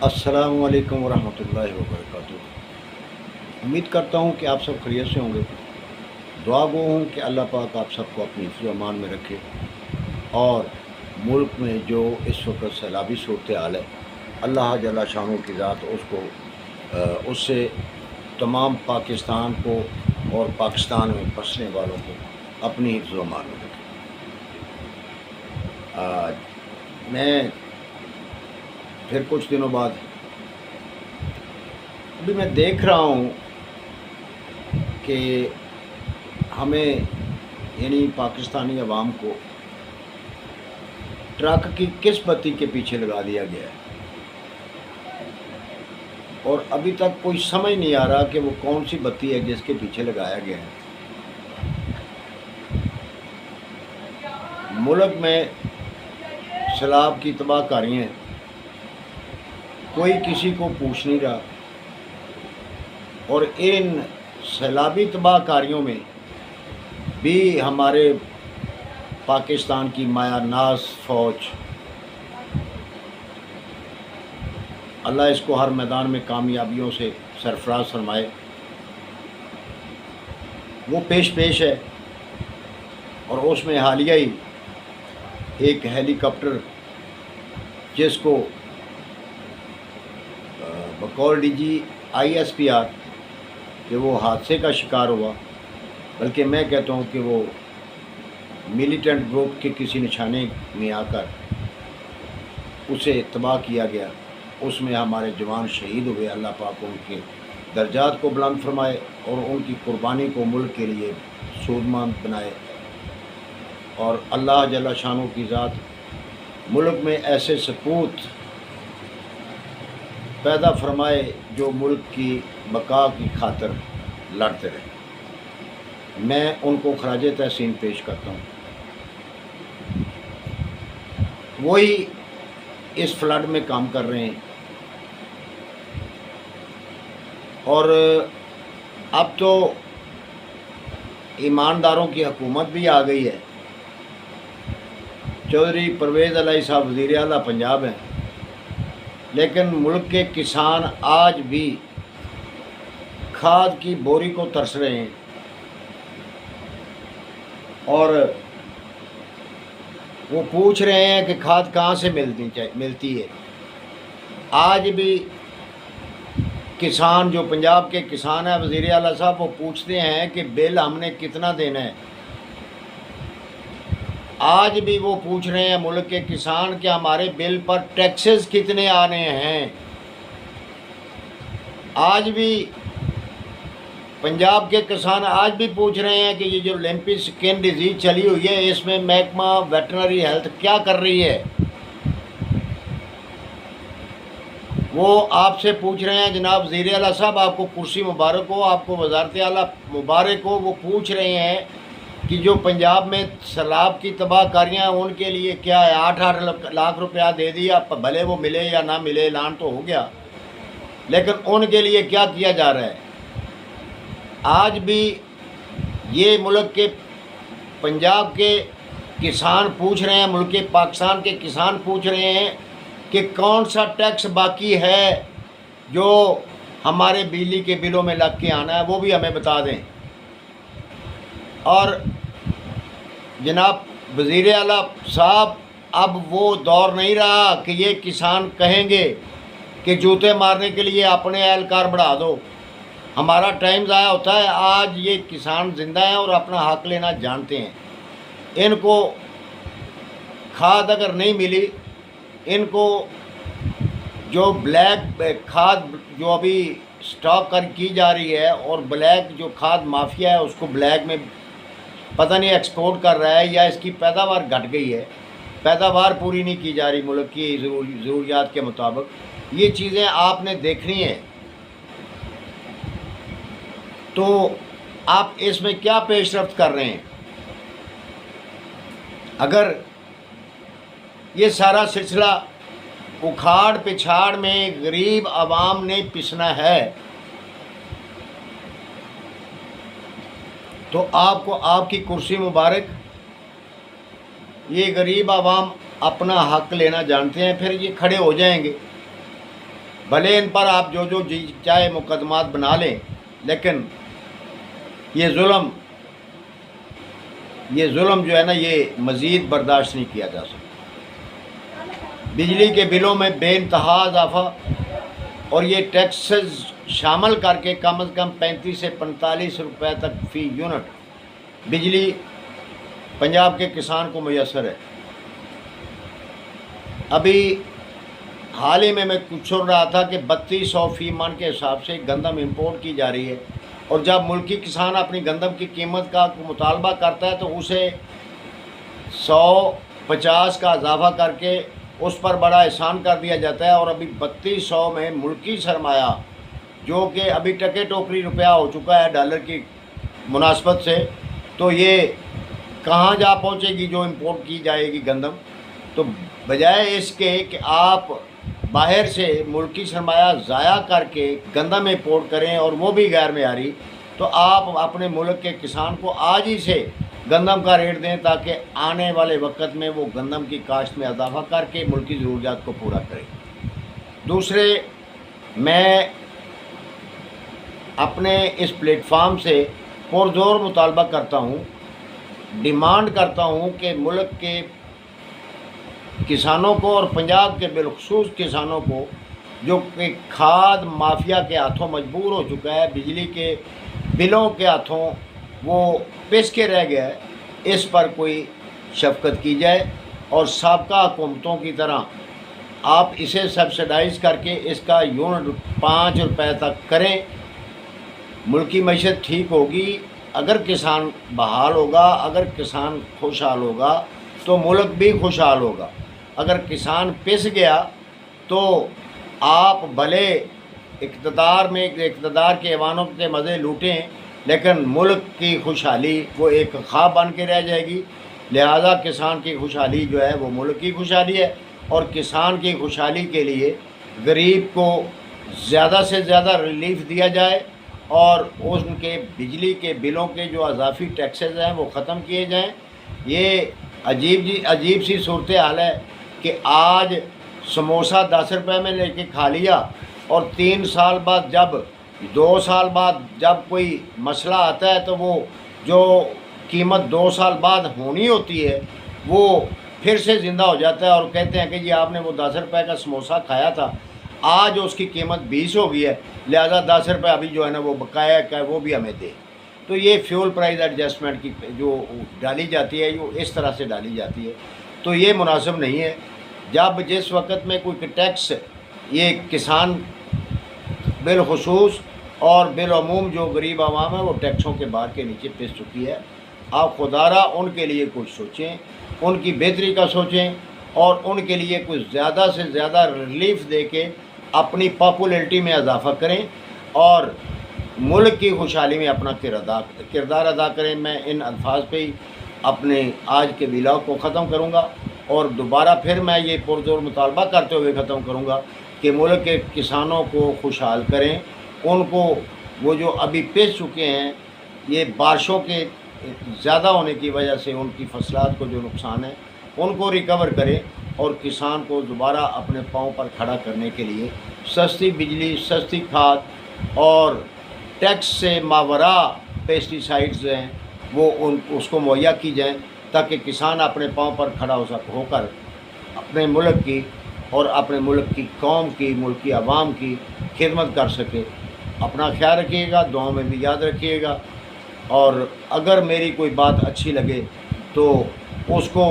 अस्सलामु अलैकुम वरहमतुल्लाहि वबरकातुहू। उम्मीद करता हूँ कि आप सब खैरियत से होंगे। दुआ गो हूँ कि अल्लाह पाक आप सबको अपनी हिफ्ज़ व अमान में रखे और मुल्क में जो इस वक्त सैलाबी सूरत हाल है, अल्लाह जल्ला शानो की ज़ात उससे तमाम पाकिस्तान को और पाकिस्तान में बसने वालों को अपनी हिफ्ज़ व अमान में रखे। आज मैं फिर कुछ दिनों बाद अभी मैं देख रहा हूँ कि हमें यानी पाकिस्तानी अवाम को ट्रक की किस बत्ती के पीछे लगा दिया गया है और अभी तक कोई समझ नहीं आ रहा कि वो कौन सी बत्ती है जिसके पीछे लगाया गया है। मुल्क में सैलाब की तबाहकारी है, कोई किसी को पूछ नहीं रहा और इन सैलाबी तबाहकारियों में भी हमारे पाकिस्तान की माया नाज फ़ौज, अल्लाह इसको हर मैदान में कामयाबियों से सरफराज फरमाए, वो पेश है। और उसमें हालिया ही एक हेलीकॉप्टर जिसको बकौल डीजी ISPR कि वो हादसे का शिकार हुआ, बल्कि मैं कहता हूँ कि वो मिलिटेंट ग्रुप के किसी निशाने में आकर उसे तबाह किया गया। उसमें हमारे जवान शहीद हुए। अल्लाह पाक उनके दर्जात को बुलंद फरमाए और उनकी कुर्बानी को मुल्क के लिए सूदमंद बनाए। और अल्लाह जल्ला शानो की ज़ात मुल्क में ऐसे सपूत पैदा फरमाए जो मुल्क की बका की खातिर लड़ते रहे। मैं उनको खराज तहसीन पेश करता हूँ। वही इस फ्लड में काम कर रहे हैं और अब तो ईमानदारों की हुकूमत भी आ गई है। चौधरी परवेज़ इलाही साहब वज़ीर आला पंजाब हैं, लेकिन मुल्क के किसान आज भी खाद की बोरी को तरस रहे हैं और वो पूछ रहे हैं कि खाद कहाँ से मिलती है। आज भी किसान, जो पंजाब के किसान हैं, वज़ीर आला साहब, वो पूछते हैं कि बिल हमने कितना देना है। आज भी वो पूछ रहे हैं मुल्क के किसान कि हमारे बिल पर टैक्सेस कितने आ रहे हैं। आज भी पंजाब के किसान आज भी पूछ रहे हैं कि ये जो लिम्पी स्किन डिजीज़ चली हुई है, इसमें महकमा वेटनरी हेल्थ क्या कर रही है। वो आपसे पूछ रहे हैं, जनाब वज़ीर आला साहब, आपको कुर्सी मुबारक हो, आपको वज़ारत आला मुबारक हो। वो पूछ रहे हैं कि जो पंजाब में सैलाब की तबाहकारियाँ, उनके लिए क्या है। 8-8 लाख रुपया दे दिया, भले वो मिले या ना मिले, ऐलान तो हो गया, लेकिन उनके लिए क्या किया जा रहा है। आज भी ये मुल्क के पंजाब के किसान पूछ रहे हैं, मुल्क के पाकिस्तान के किसान पूछ रहे हैं कि कौन सा टैक्स बाकी है जो हमारे बिजली के बिलों में लग के आना है, वो भी हमें बता दें। और जनाब वज़ीर आला साहब, अब वो दौर नहीं रहा कि ये किसान कहेंगे कि जूते मारने के लिए अपने एहलकार बढ़ा दो, हमारा टाइम ज़ाया होता है। आज ये किसान ज़िंदा हैं और अपना हक लेना जानते हैं। इनको खाद अगर नहीं मिली, इनको जो ब्लैक खाद जो अभी स्टॉक कर की जा रही है और ब्लैक जो खाद माफिया है उसको ब्लैक में पता नहीं एक्सपोर्ट कर रहा है या इसकी पैदावार घट गई है, पैदावार पूरी नहीं की जा रही मुल्क की ज़रूरियात के मुताबिक। ये चीज़ें आपने देखनी है। तो आप इसमें क्या पेशरफ्त कर रहे हैं। अगर ये सारा सिलसिला उखाड़ पिछाड़ में गरीब आवाम ने पिसना है तो आपको आपकी कुर्सी मुबारक। ये गरीब आवाम अपना हक लेना जानते हैं, फिर ये खड़े हो जाएंगे। भले इन पर आप जो जो जी चाहे मुकदमात बना लें, लेकिन ये जुल्म जो है ना, ये मज़ीद बर्दाश्त नहीं किया जा सकता। बिजली के बिलों में बेइंतहा इजाफा और ये टैक्सेस शामिल करके कम से कम 35 से 45 रुपए तक फ़ी यूनिट बिजली पंजाब के किसान को मुयसर है। अभी हाल ही में मैं कुछ सुन रहा था कि 3200 फ़ी मन के हिसाब से गंदम इंपोर्ट की जा रही है, और जब मुल्की किसान अपनी गंदम की कीमत का मुतालबा करता है तो उसे 150 का इजाफा करके उस पर बड़ा एहसान कर दिया जाता है। और अभी 3200 में मुल्की सरमाया, जो कि अभी टके टोकरी रुपया हो चुका है डॉलर की मुनासबत से, तो ये कहाँ जा पहुँचेगी जो इंपोर्ट की जाएगी गंदम। तो बजाय इसके कि आप बाहर से मुल्की सरमाया ज़ाया करके गंदम इंपोर्ट करें और वो भी गैर मेयारी, तो आप अपने मुल्क के किसान को आज ही से गंदम का रेट दें, ताकि आने वाले वक्त में वो गंदम की काश्त में इजाफा करके मुल्की ज़रूरियात को पूरा करें। दूसरे, मैं अपने इस प्लेटफार्म से पुरजोर मुतालबा करता हूँ, डिमांड करता हूँ कि मुल्क के किसानों को और पंजाब के बिलखसूस किसानों को, जो कि खाद माफिया के हाथों मजबूर हो चुका है, बिजली के बिलों के हाथों वो पिस के रह गया है, इस पर कोई शफकत की जाए और साबका हुकूमतों की तरह आप इसे सब्सिडाइज़ करके इसका यूनिट 5 रुपए तक करें। मुल्की मईशत ठीक होगी अगर किसान बहाल होगा, अगर किसान खुशहाल होगा तो मुल्क भी खुशहाल होगा। अगर किसान पिस गया तो आप भले इक़्तिदार के ऐवानों के मज़े लूटें, लेकिन मुल्क की खुशहाली वो एक ख्वाब बन के रह जाएगी। लिहाजा किसान की खुशहाली जो है वो मुल्क की खुशहाली है, और किसान की खुशहाली के लिए गरीब को ज़्यादा से ज़्यादा रिलीफ दिया जाए और उनके बिजली के बिलों के जो अजाफी टैक्सेस हैं वो ख़त्म किए जाएं। ये अजीब सी सूरत हाल है कि आज समोसा 10 रुपए में लेके खा लिया, और 3 साल बाद जब 2 साल बाद जब कोई मसला आता है तो वो जो कीमत 2 साल बाद होनी होती है वो फिर से ज़िंदा हो जाता है, और कहते हैं कि जी आपने वो 10 रुपए का समोसा खाया था, आज उसकी कीमत 20 हो गई है, लिहाजा 10 रुपये अभी जो है ना वो बकाया का वो भी हमें दे। तो ये फ्यूल प्राइस एडजस्टमेंट की जो डाली जाती है, वो इस तरह से डाली जाती है, तो ये मुनासिब नहीं है। जब जिस वक्त में कोई टैक्स ये किसान बिलखुसूस और बिलअमूम जो गरीब आवाम है वो टैक्सों के बार के नीचे पिस चुकी है, आप खुदारा उनके लिए कुछ सोचें, उनकी बेहतरी का सोचें, और उनके लिए कुछ ज़्यादा से ज़्यादा रिलीफ दे के अपनी पॉपुलैरिटी में इजाफा करें और मुल्क की खुशहाली में अपना किरदार अदा करें। मैं इन अल्फाज पे ही अपने आज के विलाग को ख़त्म करूँगा, और दोबारा फिर मैं ये पुरजोर मुतालबा करते हुए ख़त्म करूँगा कि मुल्क के किसानों को खुशहाल करें, उनको वो जो अभी पिस चुके हैं, ये बारिशों के ज़्यादा होने की वजह से उनकी फसलात को जो नुकसान है उनको रिकवर करें, और किसान को दोबारा अपने पाँव पर खड़ा करने के लिए सस्ती बिजली, सस्ती खाद और टैक्स से मावरा पेस्टिसाइड्स हैं वो उसको मुहैया की जाए, ताकि किसान अपने पाँव पर खड़ा होकर अपने मुल्क की और अपने मुल्क की कौम की, मुल्क की आवाम की खिदमत कर सके। अपना ख्याल रखिएगा, दुआ में भी याद रखिएगा, और अगर मेरी कोई बात अच्छी लगे तो उसको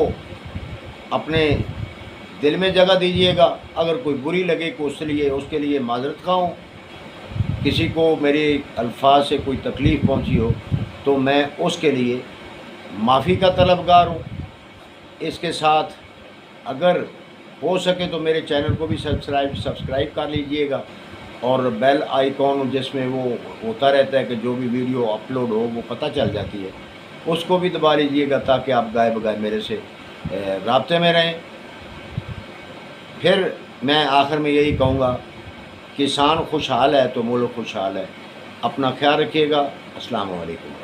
अपने दिल में जगह दीजिएगा, अगर कोई बुरी लगे को उसके लिए माजरत खा हूँ, किसी को मेरे अल्फाज से कोई तकलीफ़ पहुँची हो तो मैं उसके लिए माफ़ी का तलबगार हूँ। इसके साथ अगर हो सके तो मेरे चैनल को भी सब्सक्राइब कर लीजिएगा, और बेल आइकॉन जिसमें वो होता रहता है कि जो भी वीडियो अपलोड हो वो पता चल जाती है, उसको भी दबा लीजिएगा, ताकि आप गाए बगाए मेरे से राब्ते में रहें। फिर मैं आखिर में यही कहूँगा, किसान खुशहाल है तो मुल्क खुशहाल है। अपना ख्याल रखिएगा। अस्सलाम वालेकुम।